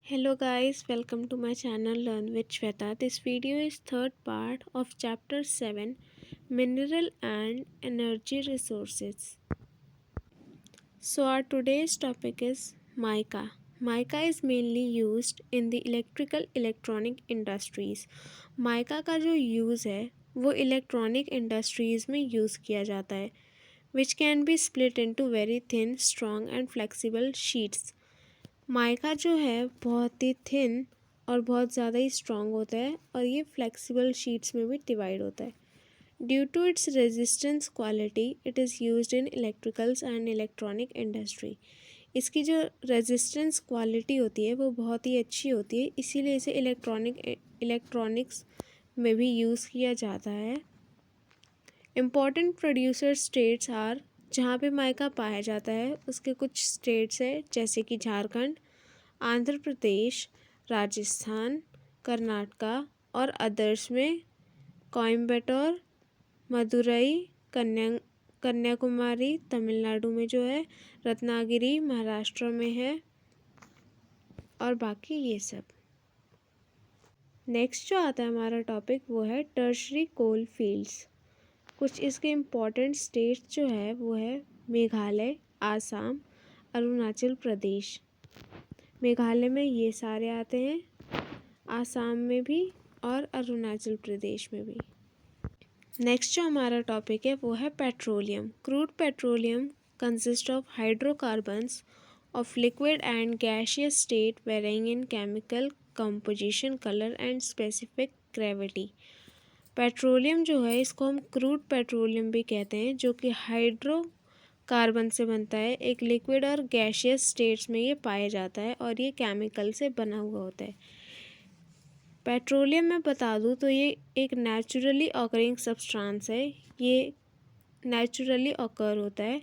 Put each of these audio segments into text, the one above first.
Hello guys, welcome to my channel Learn with Shweta. This video is third part of chapter 7 Mineral and Energy Resources. So our today's topic is mica. Mica is mainly used in the electronic industries. Mica का जो use है वो electronic industries में use किया जाता है, which can be split into very thin, strong and flexible sheets. Mica जो है बहुत ही थिन और बहुत ज़्यादा ही स्ट्रॉन्ग होता है और ये फ्लेक्सिबल शीट्स में भी डिवाइड होता है। Due to its resistance quality it is used in electricals and electronic industry. इसकी जो रेजिस्टेंस क्वालिटी होती है वो बहुत ही अच्छी होती है, इसीलिए इसे इलेक्ट्रॉनिक्स में भी यूज़ किया जाता है। इम्पॉर्टेंट प्रोड्यूसर स्टेट्स आर, जहाँ पे माइका पाया जाता है उसके कुछ स्टेट्स है जैसे कि झारखंड, आंध्र प्रदेश, राजस्थान, कर्नाटका और अदर्स में कोयम्बटूर, मदुरई, कन्याकुमारी तमिलनाडु में जो है, रत्नागिरी महाराष्ट्र में है और बाकी ये सब। नेक्स्ट जो आता है हमारा टॉपिक वो है टर्शरी कोल फील्ड्स। कुछ इसके इम्पॉर्टेंट स्टेट्स जो है वो है मेघालय, आसाम, अरुणाचल प्रदेश। मेघालय में ये सारे आते हैं, आसाम में भी और अरुणाचल प्रदेश में भी। नेक्स्ट जो हमारा टॉपिक है वो है petroleum. Crude petroleum consist of hydrocarbons of liquid and gaseous state varying in chemical composition, colour and specific gravity. Petroleum जो है इसको हम क्रूड पेट्रोलियम भी कहते हैं, जो कि हाइड्रोकार्बन से बनता है। एक लिक्विड और गैसियस स्टेट्स में ये पाया जाता है और ये केमिकल से बना हुआ होता है। पेट्रोलियम मैं बता दूँ तो ये एक नेचुरली ऑकरिंग सब्सटेंस है, ये नेचुरली ऑकर होता है।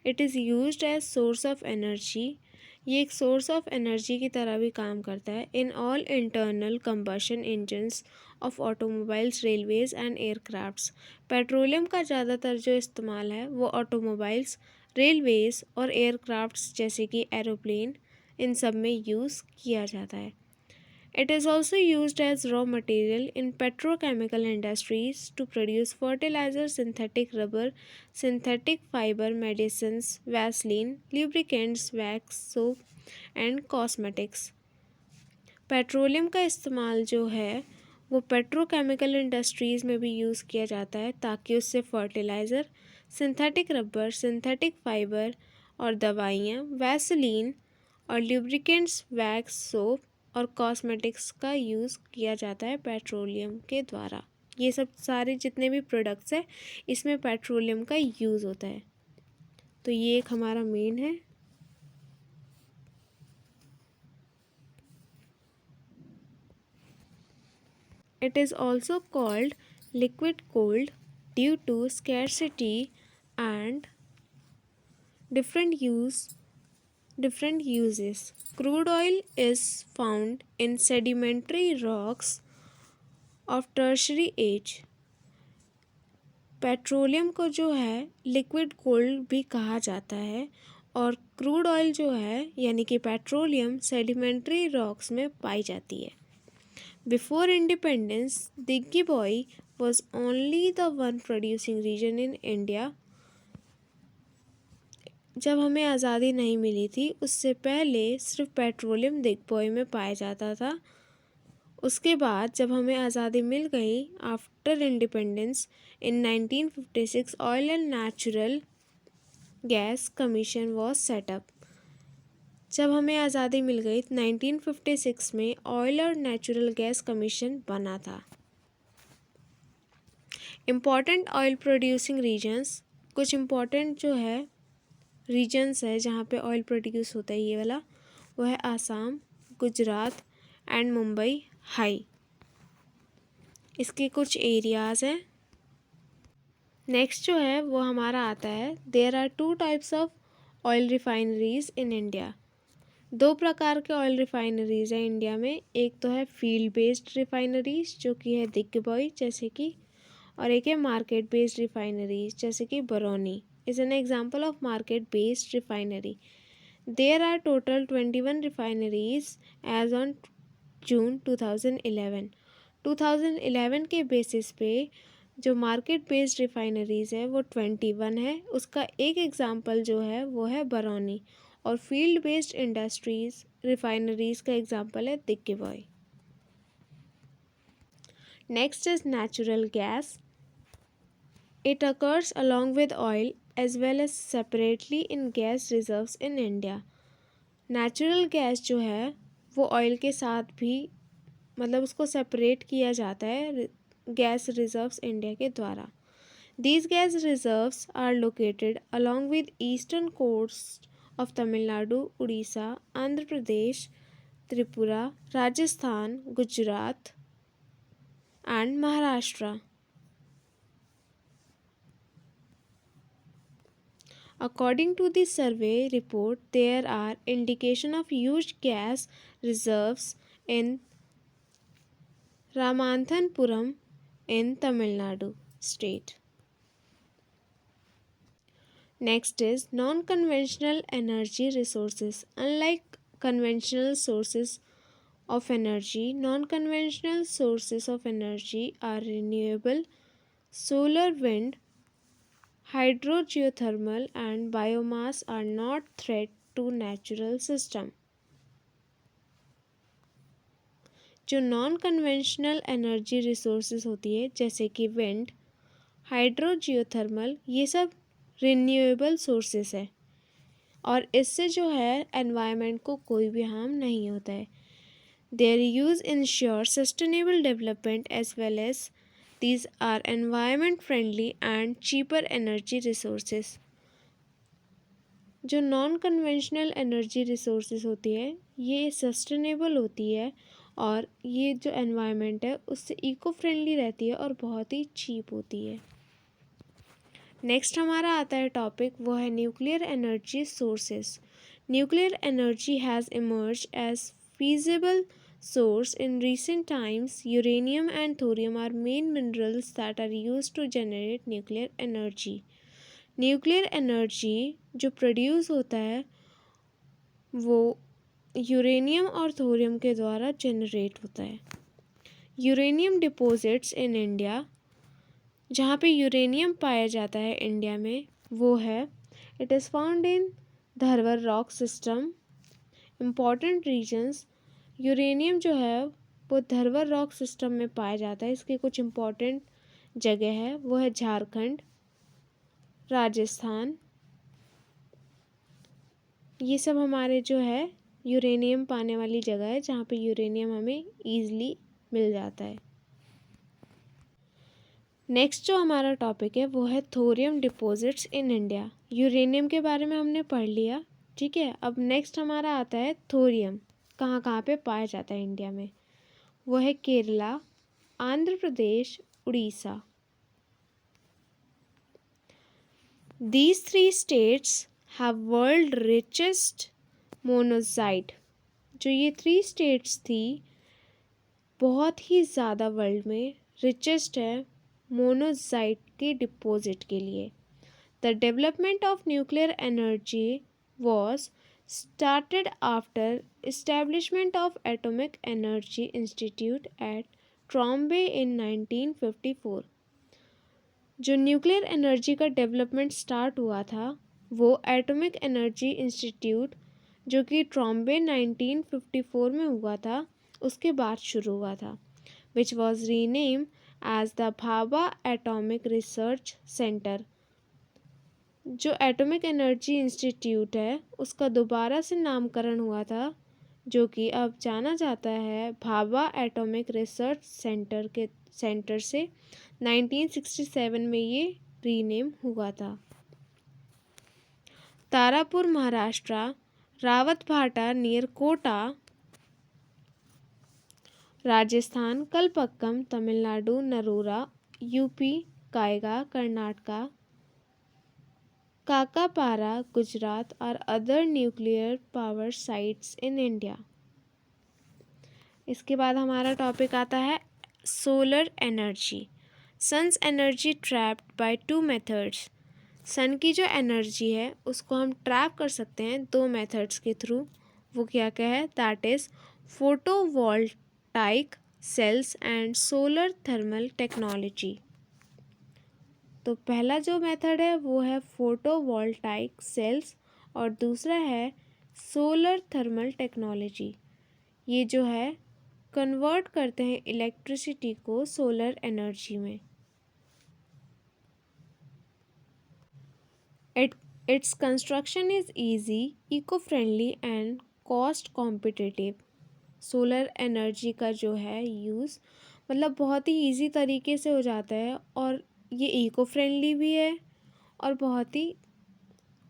It is used as source of energy, ये एक सोर्स ऑफ एनर्जी की तरह भी काम करता है in all internal combustion engines of automobiles, railways and aircrafts. Petroleum का ज़्यादातर जो इस्तेमाल है वो ऑटोमोबाइल्स, रेलवेज और एयरक्राफ्ट्स जैसे कि एरोप्लेन, इन सब में यूज़ किया जाता है। It is also used as raw material in petrochemical industries to produce fertilizer, synthetic rubber, synthetic fiber, medicines, Vaseline, lubricants, wax, soap and cosmetics. Petroleum का इस्तेमाल जो है वो पेट्रोकेमिकल इंडस्ट्रीज़ में भी यूज़ किया जाता है ताकि उससे fertiliser, synthetic rubber, synthetic fibre और दवाइयाँ, वैसलीन और ल्यूब्रिकेंट्स, वैक्स, सोप और कॉस्मेटिक्स का यूज़ किया जाता है पेट्रोलियम के द्वारा। ये सब सारे जितने भी प्रोडक्ट्स हैं इसमें पेट्रोलियम का यूज़ होता है। तो ये एक हमारा मेन है। It is also called liquid gold due to scarcity and different uses. Crude oil is found in sedimentary rocks of tertiary age. Petroleum को जो है लिक्विड गोल्ड भी कहा जाता है और क्रूड ऑयल जो है यानी कि पेट्रोलियम सेडिमेंट्री रॉक्स में पाई जाती है। Before independence, Diggy Boy was only the one producing region in India. जब हमें आज़ादी नहीं मिली थी उससे पहले सिर्फ पेट्रोलियम दिग्बोय में पाया जाता था। उसके बाद जब हमें आज़ादी मिल गई after independence in 1956, oil and natural gas commission was setup. जब हमें आज़ादी मिल गई 1956 में ऑयल और नेचुरल गैस कमीशन बना था। इम्पॉर्टेंट ऑयल प्रोड्यूसिंग रीजन्स, कुछ इम्पॉर्टेंट जो है रीजन्स है जहाँ पे ऑयल प्रोड्यूस होता है ये वाला, वो है आसाम, गुजरात एंड मुंबई हाई। इसके कुछ एरियाज़ हैं। नेक्स्ट जो है वो हमारा आता है there are 2 types of oil refineries in India. 2 प्रकार के ऑयल रिफाइनरीज हैं इंडिया में। एक तो है फील्ड बेस्ड रिफाइनरीज जो कि है दिग्बोय जैसे कि, और एक है मार्केट बेस्ड रिफाइनरीज जैसे कि Barauni is an example of market based refinery. There are total 21 refineries as on जून 2011। 2011 के बेसिस पे जो मार्केट बेस्ड रिफाइनरीज़ है वो 21 है। उसका एक एग्ज़ाम्पल जो है वो है बरौनी, और फील्ड बेस्ड इंडस्ट्रीज़ रिफाइनरीज़ का एग्ज़ाम्पल है Digboi. Next is natural gas. It occurs along with oil as well as separately in gas reserves in India। Natural gas जो है वो ऑयल के साथ भी मतलब उसको सेपरेट किया जाता है गैस रिजर्व्स इंडिया के द्वारा। These gas reserves are located along with eastern coast of Tamil Nadu, Orissa, Andhra Pradesh, Tripura, Rajasthan, Gujarat and Maharashtra. According to the survey report, there are indication of huge gas reserves in Ramanathapuram in Tamil Nadu state. Next is non-conventional energy resources. Unlike conventional sources of energy, non-conventional sources of energy are renewable, solar, wind, hydro, geothermal and biomass are not threat to natural system। जो non conventional energy resources होती है जैसे कि wind, hydro, geothermal, ये सब renewable sources है और इससे जो है एनवायरनमेंट को कोई भी हार्म नहीं होता है। Their use ensure sustainable development as well as these are environment friendly and cheaper energy resources। जो नॉन कन्वेंशनल एनर्जी रिसोर्सेज होती है ये सस्टेनेबल होती है और ये जो एनवायरनमेंट है उससे इको फ्रेंडली रहती है और बहुत ही चीप होती है। नेक्स्ट हमारा आता है टॉपिक, वो है nuclear energy sources. Nuclear energy has emerge as feasible source in recent times। Uranium and thorium are main minerals that are used to generate nuclear energy। Nuclear energy जो produce होता है वो uranium और thorium के द्वारा generate होता है। Uranium deposits in India, जहाँ पे यूरेनियम पाया जाता है इंडिया में वो है it is found in Dharwar rock system. Important regions, uranium जो है वो धरवर रॉक सिस्टम में पाया जाता है। इसकी कुछ इम्पॉर्टेंट जगह है वो है झारखंड, राजस्थान, ये सब हमारे जो है यूरेनियम पाने वाली जगह है जहाँ पे यूरेनियम हमें ईज़िली मिल जाता है। नेक्स्ट जो हमारा टॉपिक है वो है thorium deposits in India. Uranium के बारे में हमने पढ़ लिया, ठीक है। अब नेक्स्ट हमारा आता है थोरियम कहाँ कहाँ पे पाया जाता है इंडिया में। वो है Kerala, Andhra Pradesh, Orissa. These three states have world richest मोनोज़ाइट। जो ये 3 स्टेट्स थी बहुत ही ज़्यादा वर्ल्ड में रिचेस्ट है मोनोज़ाइट के डिपॉजिट के लिए। The development of nuclear energy was started after establishment of Atomic Energy Institute at Trombay in 1954। जो न्यूक्लियर एनर्जी का डेवलपमेंट स्टार्ट हुआ था वो एटॉमिक एनर्जी इंस्टीट्यूट जो कि ट्रॉम्बे 1954 में हुआ था उसके बाद शुरू हुआ था, which was rename as the Bhabha atomic research centre. जो एटॉमिक एनर्जी इंस्टीट्यूट है उसका दोबारा से नामकरण हुआ था जो कि अब जाना जाता है भाभा एटॉमिक रिसर्च सेंटर से। 1967 में ये रीनेम हुआ था। तारापुर महाराष्ट्र, रावतभाटा नियर कोटा राजस्थान, कलपक्कम तमिलनाडु, नरोरा यूपी, कायगा कर्नाटका, काकापारा गुजरात और other nuclear power sites in India. इसके बाद हमारा टॉपिक आता है solar energy. Sun's energy trapped by 2 methods. Sun की जो एनर्जी है उसको हम ट्रैप कर सकते हैं दो मेथड्स के थ्रू। वो क्या क्या है, that is photovoltaic cells and solar thermal technology. तो पहला जो मेथड है वो है फोटोवोल्टाइक सेल्स और दूसरा है सोलर थर्मल टेक्नोलॉजी। ये जो है कन्वर्ट करते हैं इलेक्ट्रिसिटी को सोलर एनर्जी में। Its construction is easy, eco friendly and cost competitive. Solar energy का जो है यूज़ मतलब बहुत ही ईजी तरीके से हो जाता है और ये इको फ्रेंडली भी है और बहुत ही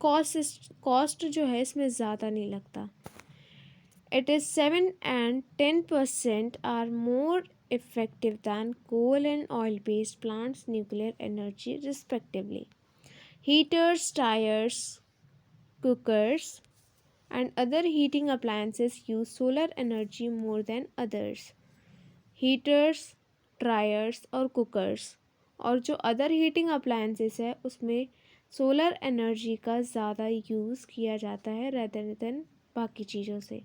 कॉस्ट जो है इसमें ज़्यादा नहीं लगता। It is 7 and 10% are more effective than coal and oil-based plants' nuclear energy, respectively. Heaters, tires, cookers, and other heating appliances use solar energy more than others. Heaters, dryers और cookers और जो other heating appliances है उसमें solar energy का ज़्यादा use किया जाता है रेदर देन बाकी चीज़ों से।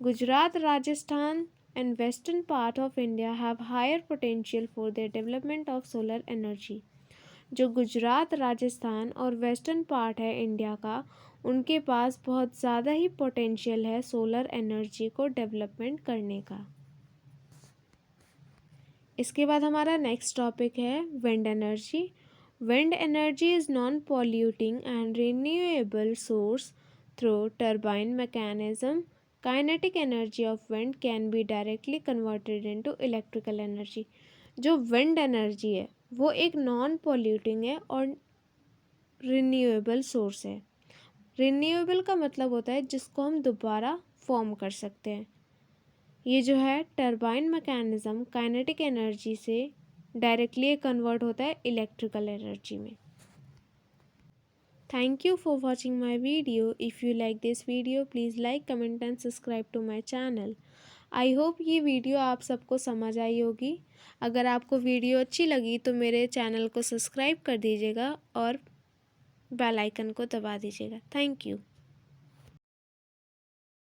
Gujarat, Rajasthan, and western part of India have higher potential for their development of solar energy. जो गुजरात, राजस्थान और वेस्टर्न पार्ट है इंडिया का, उनके पास बहुत ज़्यादा ही पोटेंशियल है सोलर एनर्जी को डेवलपमेंट करने का। इसके बाद हमारा नेक्स्ट टॉपिक है wind energy. Wind energy is non polluting and renewable source through turbine mechanism. Kinetic energy of wind can be directly converted into electrical energy. जो विंड एनर्जी है वो एक नॉन पॉल्यूटिंग है और रिन्यूएबल सोर्स है। Renewable का मतलब होता है जिसको हम दोबारा फॉर्म कर सकते हैं। ये जो है टर्बाइन मैकेनिज्म काइनेटिक एनर्जी से डायरेक्टली कन्वर्ट होता है इलेक्ट्रिकल एनर्जी में। Thank you for watching my video. If you like this video, please like, comment and subscribe to my channel. I hope ये वीडियो आप सबको समझ आई होगी। अगर आपको वीडियो अच्छी लगी तो मेरे चैनल को सब्सक्राइब कर दीजिएगा और बेल आइकन को दबा दीजिएगा। Thank you.